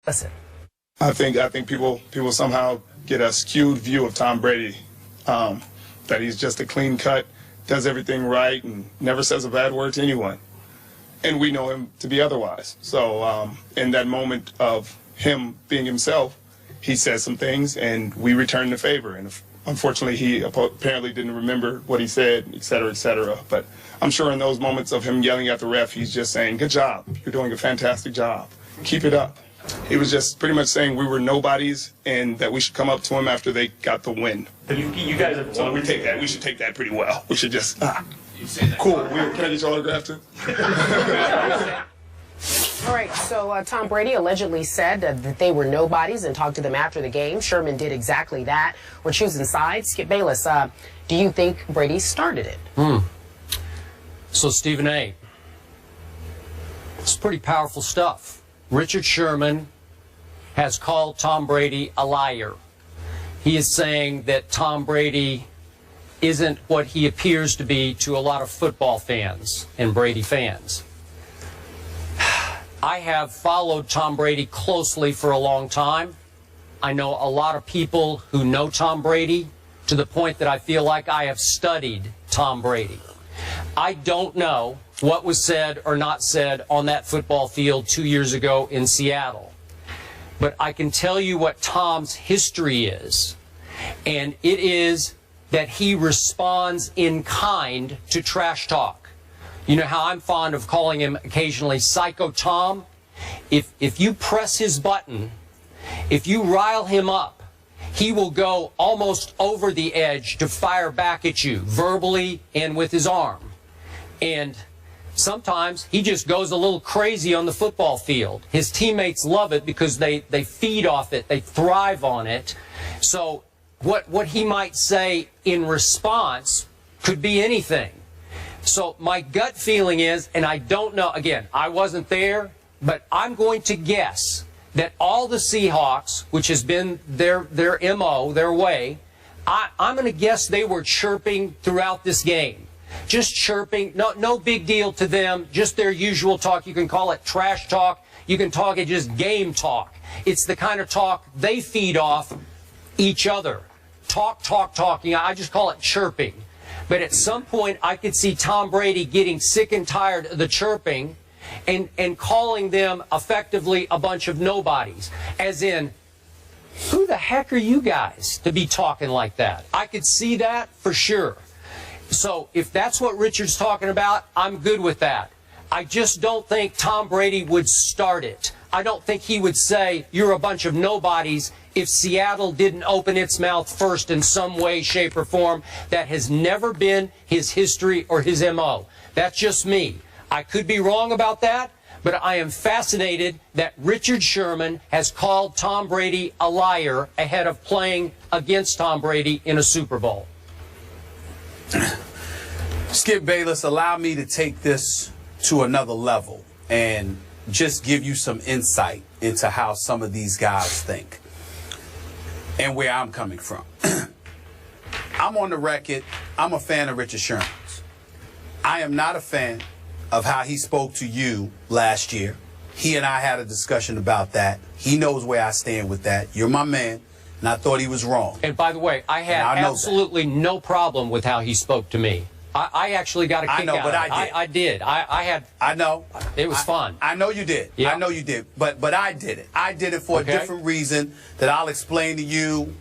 Listen. I think people somehow get a skewed view of Tom Brady, that he's just a clean cut, does everything right, and never says a bad word to anyone. And we know him to be otherwise. So in that moment of him being himself, he says some things, and we return the favor. And unfortunately, he apparently didn't remember what he said, et cetera, et cetera. But I'm sure in those moments of him yelling at the ref, he's just saying, good job. You're doing a fantastic job. Keep it up. He was just pretty much saying we were nobodies and that we should come up to him after they got the win. You guys have so we take that. We should take that pretty well. We should just, cool. Can I get your autograph too? All right, so Tom Brady allegedly said that they were nobodies and talked to them after the game. Sherman did exactly that. We're choosing sides. Skip Bayless, do you think Brady started it? So, Stephen A., it's pretty powerful stuff. Richard Sherman has called Tom Brady a liar. He is saying that Tom Brady isn't what he appears to be to a lot of football fans and Brady fans. I have followed Tom Brady closely for a long time. I know a lot of people who know Tom Brady to the point that I feel like I have studied Tom Brady. I don't know what was said or not said on that football field 2 years ago in Seattle. But I can tell you what Tom's history is, and it is that he responds in kind to trash talk. You know how I'm fond of calling him occasionally Psycho Tom? If you press his button, if you rile him up, he will go almost over the edge to fire back at you, verbally and with his arm. And sometimes he just goes a little crazy on the football field. His teammates love it because they feed off it, they thrive on it. So what he might say in response could be anything. So my gut feeling is, and I don't know, again, I wasn't there, but I'm going to guess that all the Seahawks, which has been their MO, their way, I'm going to guess they were chirping throughout this game. Just chirping, no big deal to them, just their usual talk. You can call it trash talk. You can talk it just game talk. It's the kind of talk they feed off each other. Talking. I just call it chirping. But at some point, I could see Tom Brady getting sick and tired of the chirping and calling them effectively a bunch of nobodies. As in, who the heck are you guys to be talking like that? I could see that for sure. So if that's what Richard's talking about, I'm good with that. I just don't think Tom Brady would start it. I don't think he would say, you're a bunch of nobodies, if Seattle didn't open its mouth first in some way, shape, or form. That has never been his history or his MO. That's just me. I could be wrong about that, but I am fascinated that Richard Sherman has called Tom Brady a liar ahead of playing against Tom Brady in a Super Bowl. Skip Bayless, allow me to take this to another level and just give you some insight into how some of these guys think and where I'm coming from. I'm on the record. I'm a fan of Richard Sherman's. I am not a fan of how he spoke to you last year. He and I had a discussion about that. He knows where I stand with that. You're my man, and I thought he was wrong. And by the way, I had absolutely no problem with how he spoke to me. I actually got a kick out of it. I did. I know. It was fun. I know you did. Yep. I know you did. But I did it. I did it for a different reason that I'll explain to you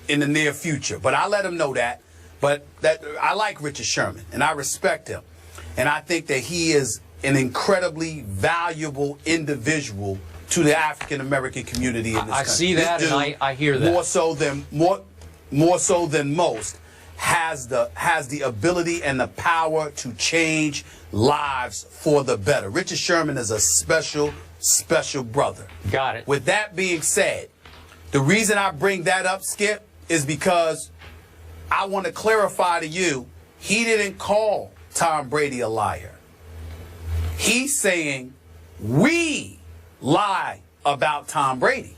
in the near future. But I let him know that. But that I like Richard Sherman, and I respect him. And I think that he is an incredibly valuable individual to the African-American community in this country. I see that, and I hear that. More so than most. Has the ability and the power to change lives for the better. Richard Sherman is a special brother. Got it. With that being said, the reason I bring that up, Skip, is because I want to clarify to you, he didn't call Tom Brady a liar. He's saying we lie about Tom Brady.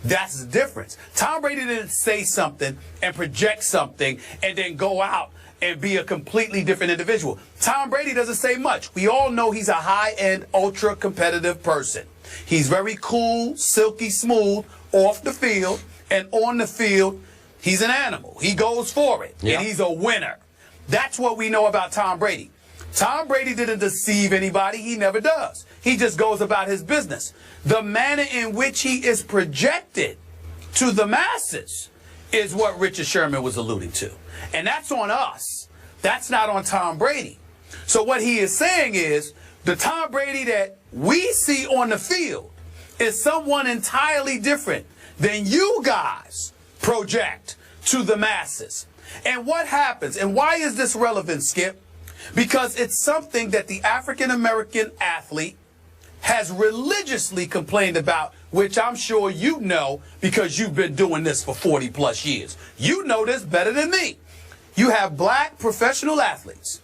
That's the difference. Tom Brady didn't say something and project something and then go out and be a completely different individual. Tom Brady doesn't say much. We all know he's a high-end, ultra-competitive person. He's very cool, silky smooth off the field, and on the field, he's an animal. He goes for it, and he's a winner. That's what we know about Tom Brady. Tom Brady didn't deceive anybody. He never does. He just goes about his business. The manner in which he is projected to the masses is what Richard Sherman was alluding to. And that's on us. That's not on Tom Brady. So what he is saying is the Tom Brady that we see on the field is someone entirely different than you guys project to the masses. And what happens, and why is this relevant, Skip? Because it's something that the African-American athlete has religiously complained about, which I'm sure you know because you've been doing this for 40 plus years. You know this better than me. You have black professional athletes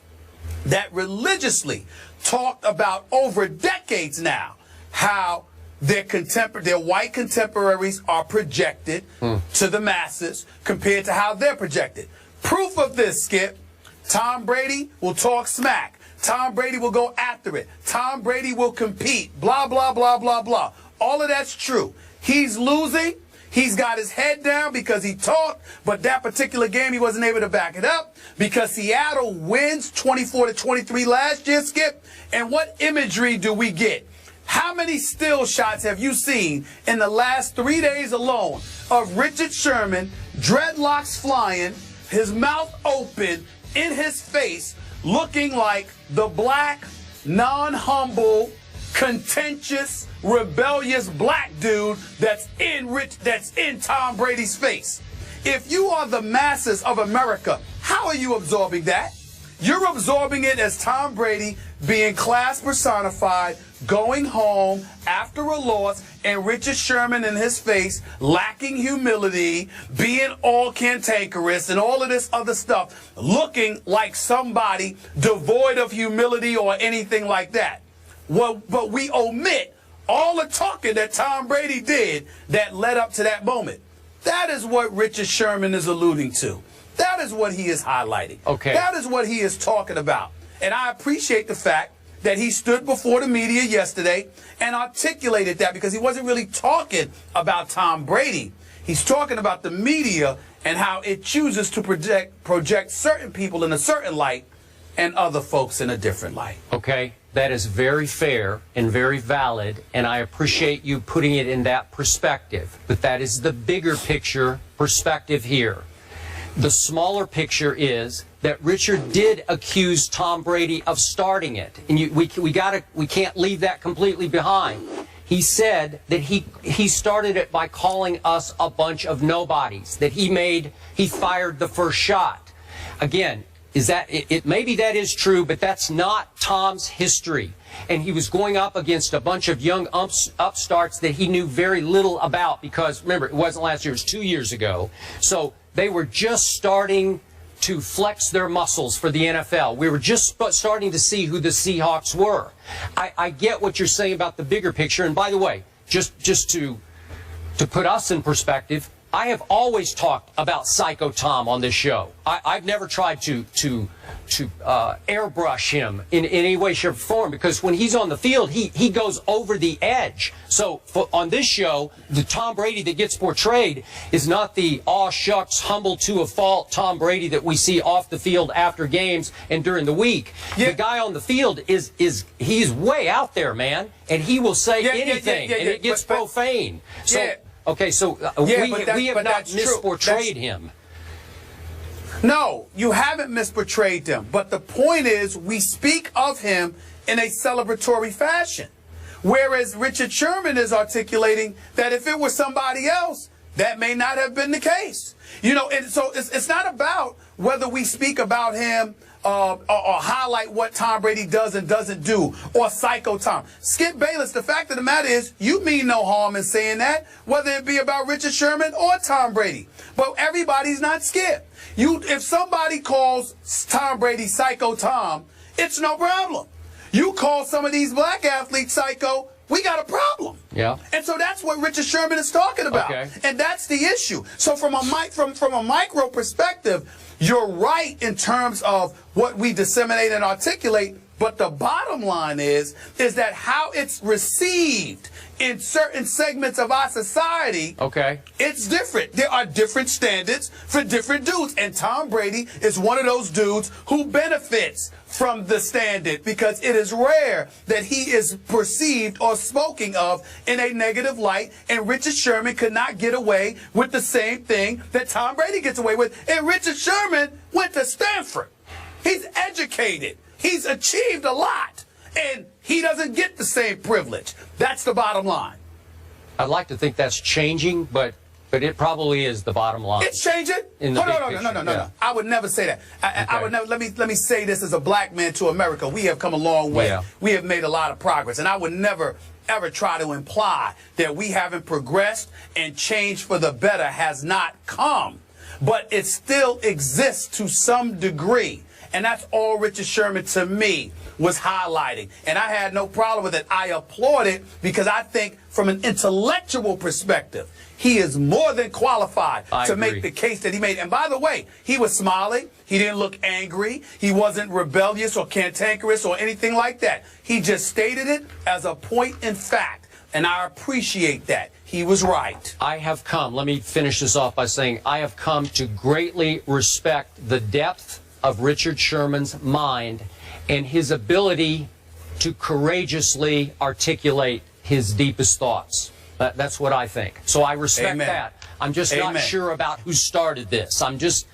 that religiously talked about over decades now how their white contemporaries are projected to the masses compared to how they're projected. Proof of this, Skip, Tom Brady will talk smack. Tom Brady will go after it. Tom Brady will compete. Blah, blah, blah, blah, blah. All of that's true. He's losing. He's got his head down because he talked, but that particular game he wasn't able to back it up because Seattle wins 24-23 last year, Skip. And what imagery do we get? How many still shots have you seen in the last 3 days alone of Richard Sherman, dreadlocks flying, his mouth open, in his face, looking like the black, non-humble, contentious, rebellious black dude that's in Tom Brady's face? If you are the masses of America, how are you absorbing that? You're absorbing it as Tom Brady being class personified, going home after a loss, and Richard Sherman in his face, lacking humility, being all cantankerous, and all of this other stuff, looking like somebody devoid of humility or anything like that. Well, but we omit all the talking that Tom Brady did that led up to that moment. That is what Richard Sherman is alluding to. That is what he is highlighting. Okay. That is what he is talking about. And I appreciate the fact that he stood before the media yesterday and articulated that, because he wasn't really talking about Tom Brady. He's talking about the media and how it chooses to project certain people in a certain light and other folks in a different light. Okay, that is very fair and very valid, and I appreciate you putting it in that perspective. But that is the bigger picture perspective here. The smaller picture is that Richard did accuse Tom Brady of starting it, and we can't leave that completely behind. He said that he started it by calling us a bunch of nobodies, that he fired the first shot. Again, maybe that is true, but that's not Tom's history. And he was going up against a bunch of young upstarts that he knew very little about, because remember, it wasn't last year, it was 2 years ago. So they were just starting to flex their muscles for the NFL. We were just starting to see who the Seahawks were. I get what you're saying about the bigger picture. And by the way, just to put us in perspective, I have always talked about Psycho Tom on this show. I've never tried to airbrush him in any way, shape, or form, because when he's on the field, he goes over the edge. So on this show, the Tom Brady that gets portrayed is not the aw shucks, humble to a fault Tom Brady that we see off the field after games and during the week. Yeah. The guy on the field he's way out there, man, and he will say anything, and it gets profane. So. Okay, so we have not misportrayed him. No, you haven't misportrayed him. But the point is, we speak of him in a celebratory fashion. Whereas Richard Sherman is articulating that if it was somebody else, that may not have been the case. You know, and so it's not about whether we speak about him or highlight what Tom Brady does and doesn't do, or Psycho Tom. Skip Bayless, the fact of the matter is, you mean no harm in saying that, whether it be about Richard Sherman or Tom Brady. But everybody's not Skip. If somebody calls Tom Brady Psycho Tom, it's no problem. You call some of these black athletes psycho, we got a problem. Yeah. And so that's what Richard Sherman is talking about. Okay. And that's the issue. So from a micro perspective, you're right in terms of what we disseminate and articulate, But the bottom line is that how it's received in certain segments of our society, Okay. it's different. There are different standards for different dudes. And Tom Brady is one of those dudes who benefits from the standard because it is rare that he is perceived or spoken of in a negative light. And Richard Sherman could not get away with the same thing that Tom Brady gets away with. And Richard Sherman went to Stanford. He's educated. He's achieved a lot. And he doesn't get the same privilege. That's the bottom line. I'd like to think that's changing, but it probably is the bottom line. It's changing. No. I would never say that. I would never. Let me say this as a black man to America. We have come a long way. Yeah. We have made a lot of progress, and I would never ever try to imply that we haven't progressed and change for the better has not come, but it still exists to some degree. And that's all Richard Sherman, to me, was highlighting. And I had no problem with it. I applaud it because I think from an intellectual perspective, he is more than qualified to make the case that he made. And by the way, he was smiling. He didn't look angry. He wasn't rebellious or cantankerous or anything like that. He just stated it as a point in fact. And I appreciate that. He was right. I have come, let me finish this off by saying, I have come to greatly respect the depth of Richard Sherman's mind and his ability to courageously articulate his deepest thoughts. That's what I think. So I respect that. I'm just not sure about who started this. I'm just,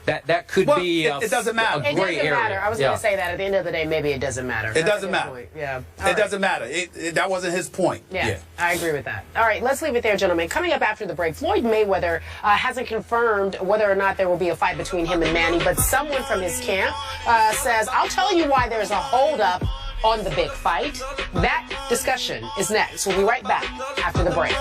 that could be it doesn't matter. It doesn't matter. I was going to say that at the end of the day, maybe it doesn't matter. It doesn't matter. Yeah. It doesn't matter. That wasn't his point. Yeah, I agree with that. All right, let's leave it there, gentlemen. Coming up after the break, Floyd Mayweather hasn't confirmed whether or not there will be a fight between him and Manny, but someone from his camp says, I'll tell you why there's a holdup on the big fight. That discussion is next. We'll be right back after the break.